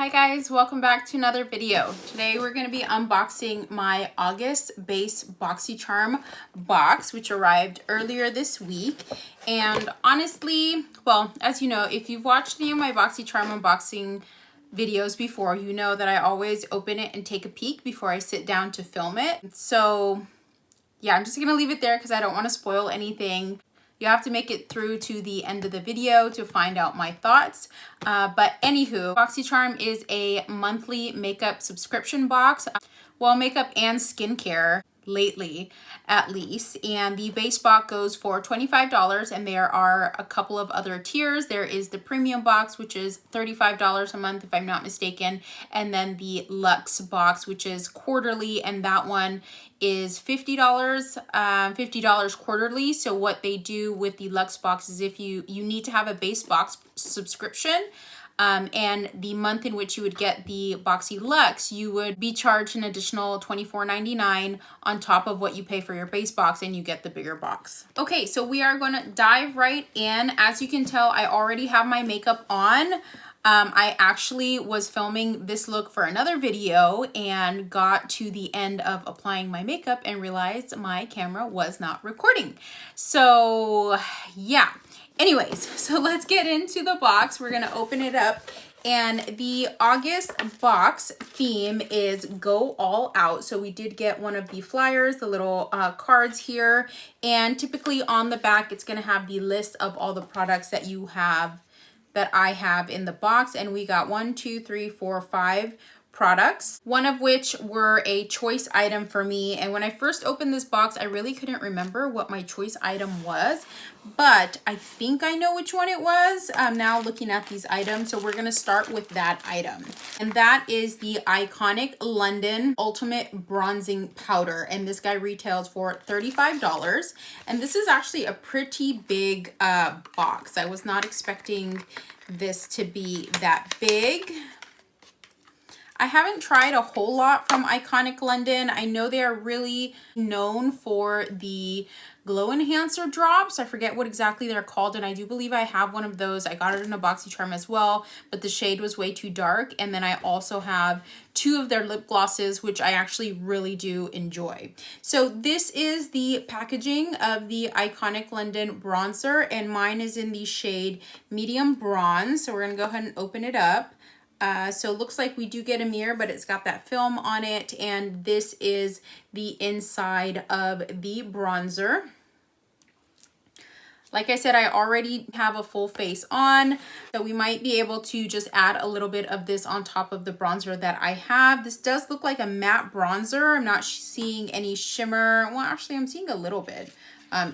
Hi guys, welcome back to another video. Today we're going to be unboxing my August base BoxyCharm box, which arrived earlier this week. And honestly, well, as you know, if you've watched any of my BoxyCharm unboxing videos before, you know that I always open it and take a peek before I sit down to film it. So yeah, I'm just going to leave it there because I don't want to spoil anything. You have to make it through to the end of the video to find out my thoughts. But anywho, BoxyCharm is a monthly makeup subscription box. Well, makeup and skincare lately, at least. And the base box goes for $25, and there are a couple of other tiers. There is the premium box, which is $35 a month, if I'm not mistaken. And then the luxe box, which is quarterly, and that one is $50 quarterly. So what they do with the luxe box is if you need to have a base box subscription, and the month in which you would get the Boxy Luxe, you would be charged an additional $24.99 on top of what you pay for your base box, and you get the bigger box. Okay, so we are going to dive right in. As you can tell, I already have my makeup on. I actually was filming this look for another video and got to the end of applying my makeup and realized my camera was not recording. So yeah. Anyways, so let's get into the box. We're going to open it up. And the August box theme is Go All Out. So we did get one of the flyers, the little cards here. And typically on the back, it's going to have the list of all the products that you have, that I have in the box. And we got 5 products, one of which were a choice item for me. And when I first opened this box, I really couldn't remember what my choice item was, but I think I know which one it was now looking at these items. So we're going to start with that item, and that is the iconic London Ultimate Bronzing Powder, and this guy retails for $35. And this is actually a pretty big box. I was not expecting this to be that big. I haven't tried a whole lot from Iconic London. I know they are really known for the glow enhancer drops. I forget what exactly they're called, and I do believe I have one of those. I got it in a BoxyCharm as well, but the shade was way too dark. And then I also have 2 of their lip glosses, which I actually really do enjoy. So this is the packaging of the Iconic London bronzer, and mine is in the shade Medium Bronze. So we're gonna go ahead and open it up. So it looks like we do get a mirror, but it's got that film on it, and this is the inside of the bronzer. Like I said, I already have a full face on, so we might be able to just add a little bit of this on top of the bronzer that I have. This does look like a matte bronzer. I'm not seeing any shimmer. Well, actually, I'm seeing a little bit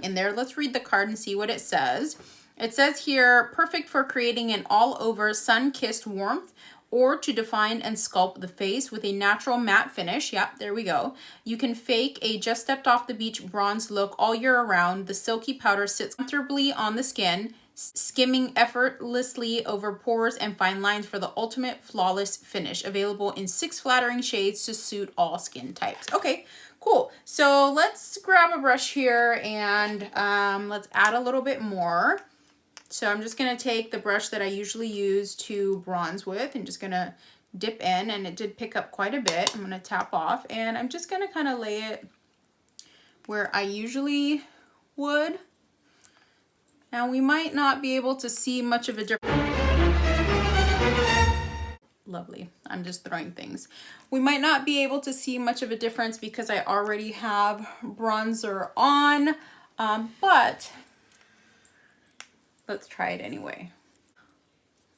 in there. Let's read the card and see what it says. It says here, perfect for creating an all-over sun-kissed warmth, or to define and sculpt the face with a natural matte finish. Yep, there we go. You can fake a just stepped off the beach bronze look all year around. The silky powder sits comfortably on the skin, skimming effortlessly over pores and fine lines for the ultimate flawless finish. Available in 6 flattering shades to suit all skin types. Okay, cool. So let's grab a brush here and let's add a little bit more. So I'm just going to take the brush that I usually use to bronze with and just going to dip in, and it did pick up quite a bit. I'm going to tap off, and I'm just going to kind of lay it where I usually would. Now we might not be able to see much of a difference. Lovely. I'm just throwing things. We might not be able to see much of a difference because I already have bronzer on, but let's try it anyway.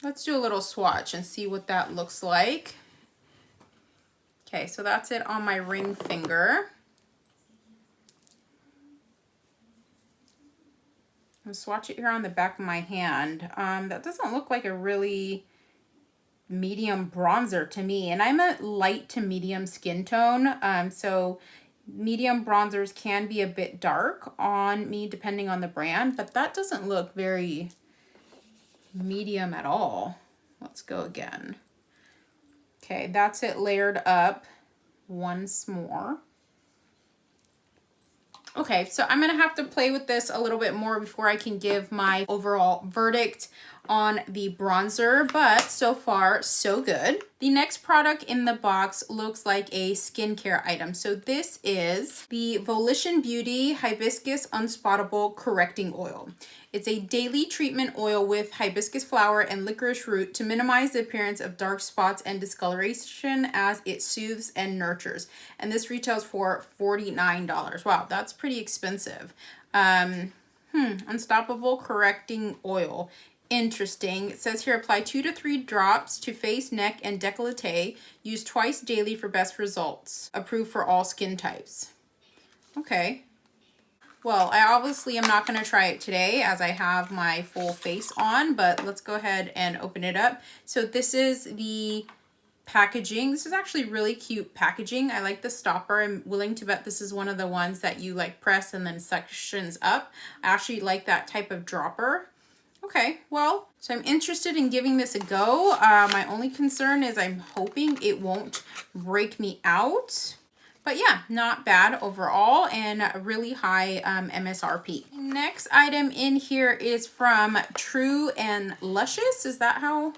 Let's do a little swatch and see what that looks like. Okay, so that's it on my ring finger. I'm gonna swatch it here on the back of my hand. That doesn't look like a really medium bronzer to me, and I'm a light to medium skin tone, so medium bronzers can be a bit dark on me depending on the brand, but that doesn't look very medium at all. Let's go again. Okay, that's it layered up once more. Okay, so I'm gonna have to play with this a little bit more before I can give my overall verdict on the bronzer, but so far so good. The next product in the box looks like a skincare item. So this is the Volition Beauty Hibiscus Unspottable Correcting Oil. It's a daily treatment oil with hibiscus flower and licorice root to minimize the appearance of dark spots and discoloration as it soothes and nurtures. And this retails for $49. Wow, that's pretty expensive. Unstoppable Correcting Oil. Interesting. It says here, apply 2 to 3 drops to face, neck, and décolleté. Use twice daily for best results. Approved for all skin types. Okay. Well, I obviously am not going to try it today as I have my full face on, but let's go ahead and open it up. So this is the packaging. This is actually really cute packaging. I like the stopper. I'm willing to bet this is one of the ones that you like press and then sections up. I actually like that type of dropper. Okay, well, so I'm interested in giving this a go. My only concern is I'm hoping it won't break me out. But yeah, not bad overall and really high MSRP. Next item in here is from True and Luscious. Is that how?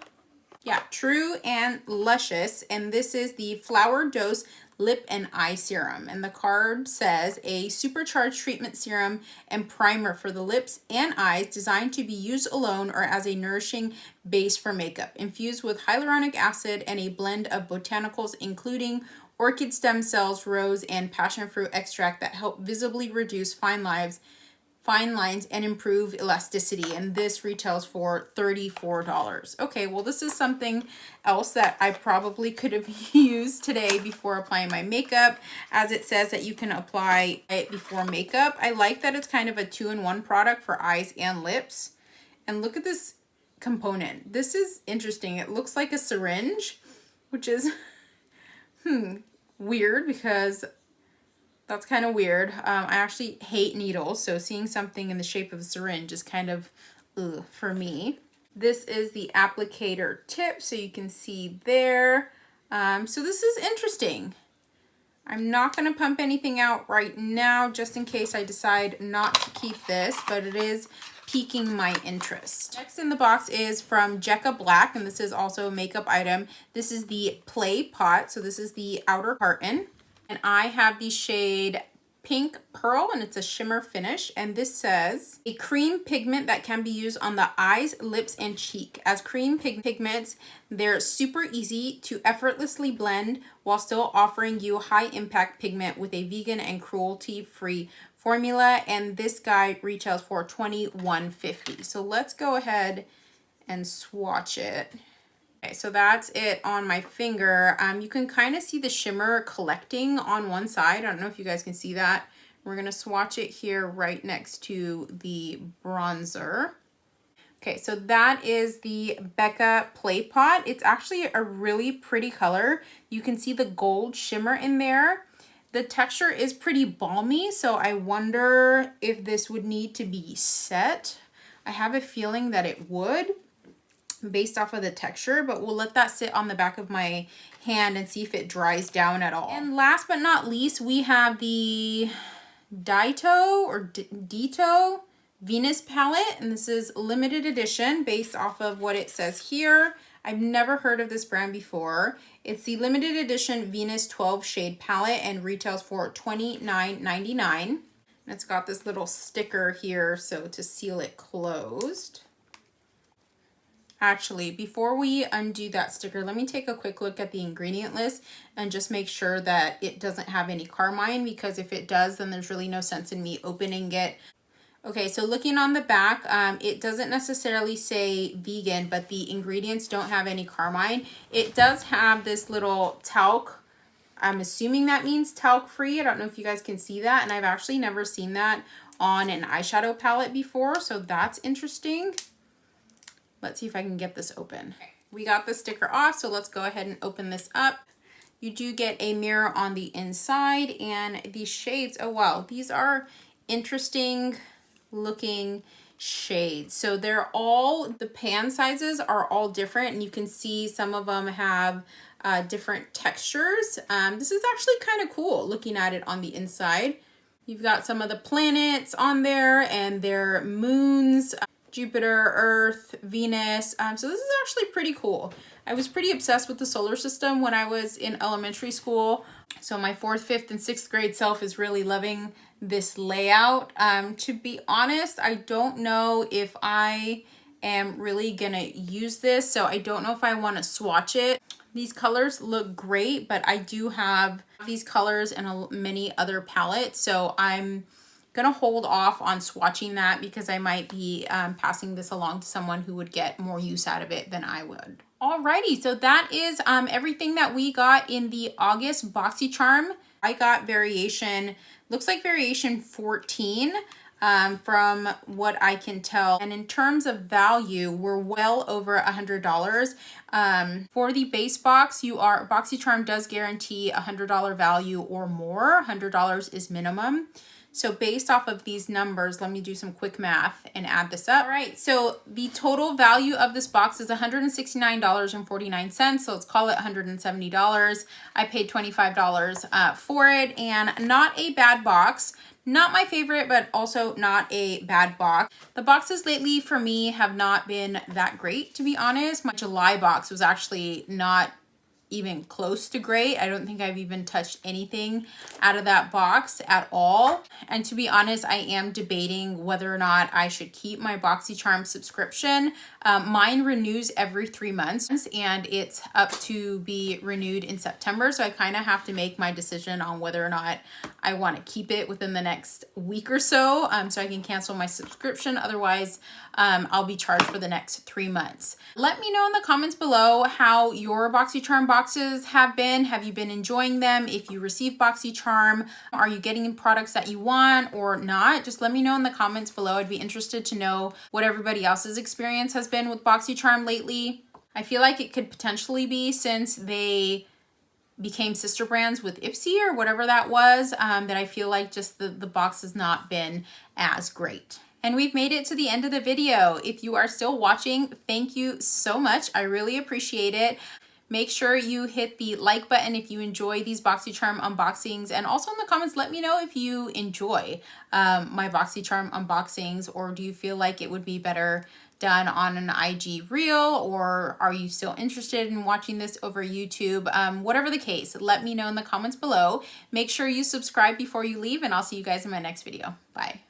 Yeah, True and Luscious. And this is the Flower Dose Lip and Eye Serum. And the card says a supercharged treatment serum and primer for the lips and eyes designed to be used alone or as a nourishing base for makeup. Infused with hyaluronic acid and a blend of botanicals including orchid stem cells, rose, and passion fruit extract that help visibly reduce fine lines and improve elasticity. And this retails for $34. Okay, well, this is something else that I probably could have used today before applying my makeup, as it says that you can apply it before makeup. I like that it's kind of a 2-in-1 product for eyes and lips. And look at this component. This is interesting. It looks like a syringe, which is weird because that's kind of weird. I actually hate needles, so seeing something in the shape of a syringe is kind of ugh for me. This is the applicator tip, so you can see there. So this is interesting. I'm not going to pump anything out right now just in case I decide not to keep this, but it is piquing my interest. Next in the box is from Jecca Blac, and this is also a makeup item. This is the Play Pot, so this is the outer carton. And I have the shade Pink Pearl, and it's a shimmer finish. And this says, a cream pigment that can be used on the eyes, lips, and cheek. As cream pigments, they're super easy to effortlessly blend while still offering you high impact pigment with a vegan and cruelty-free formula. And this guy retails for $21.50. So let's go ahead and swatch it. Okay, so that's it on my finger. You can kind of see the shimmer collecting on one side. I don't know if you guys can see that. We're going to swatch it here right next to the bronzer. Okay, so that is the Becca Play Pot. It's actually a really pretty color. You can see the gold shimmer in there. The texture is pretty balmy, so I wonder if this would need to be set. I have a feeling that it would, based off of the texture, but we'll let that sit on the back of my hand and see if it dries down at all. And last but not least, we have the Dito Venus palette, and this is limited edition based off of what it says here. I've never heard of this brand before. It's the limited edition Venus 12 shade palette and retails for $29.99. And it's got this little sticker here so to seal it closed. Actually, before we undo that sticker, let me take a quick look at the ingredient list and just make sure that it doesn't have any carmine, because if it does, then there's really no sense in me opening it. Okay, so looking on the back, it doesn't necessarily say vegan, but the ingredients don't have any carmine. It does have this little talc. I'm assuming that means talc free. I don't know if you guys can see that, and I've actually never seen that on an eyeshadow palette before, so that's interesting. Let's see if I can get this open. Okay, we got the sticker off, so let's go ahead and open this up. You do get a mirror on the inside, and these shades, oh wow, these are interesting looking shades. So they're all, the pan sizes are all different, and you can see some of them have different textures. This is actually kind of cool looking at it on the inside. You've got some of the planets on there and their moons. Jupiter, Earth, Venus. So this is actually pretty cool. I was pretty obsessed with the solar system when I was in elementary school. So my 4th, 5th, and 6th grade self is really loving this layout. To be honest, I don't know if I am really gonna use this, so I don't know if I want to swatch it. These colors look great, but I do have these colors in many other palettes, so I'm gonna hold off on swatching that because I might be passing this along to someone who would get more use out of it than I would. Alrighty, so that is everything that we got in the August BoxyCharm. I got variation, looks like variation 14 from what I can tell. And in terms of value, we're well over $100. For the base box, BoxyCharm does guarantee $100 value or more. $100 is minimum. So based off of these numbers, let me do some quick math and add this up. All right, so the total value of this box is $169.49. So let's call it $170. I paid $25 for it, and not a bad box. Not my favorite, but also not a bad box. The boxes lately for me have not been that great, to be honest. My July box was actually not even close to great. I don't think I've even touched anything out of that box at all. And to be honest, I am debating whether or not I should keep my BoxyCharm subscription. Mine renews every 3 months, and it's up to be renewed in September. So I kind of have to make my decision on whether or not I want to keep it within the next week or so, so I can cancel my subscription. Otherwise, I'll be charged for the next 3 months. Let me know in the comments below how your BoxyCharm boxes have been. Have you been enjoying them? If you receive BoxyCharm, are you getting products that you want or not? Just let me know in the comments below. I'd be interested to know what everybody else's experience has been with BoxyCharm lately. I feel like it could potentially be, since they became sister brands with Ipsy or whatever that was, that I feel like just the box has not been as great. And we've made it to the end of the video. If you are still watching, thank you so much. I really appreciate it. Make sure you hit the like button if you enjoy these BoxyCharm unboxings. And also in the comments, let me know if you enjoy my BoxyCharm unboxings, or do you feel like it would be better done on an IG reel, or are you still interested in watching this over YouTube? Whatever the case, let me know in the comments below. Make sure you subscribe before you leave, and I'll see you guys in my next video. Bye.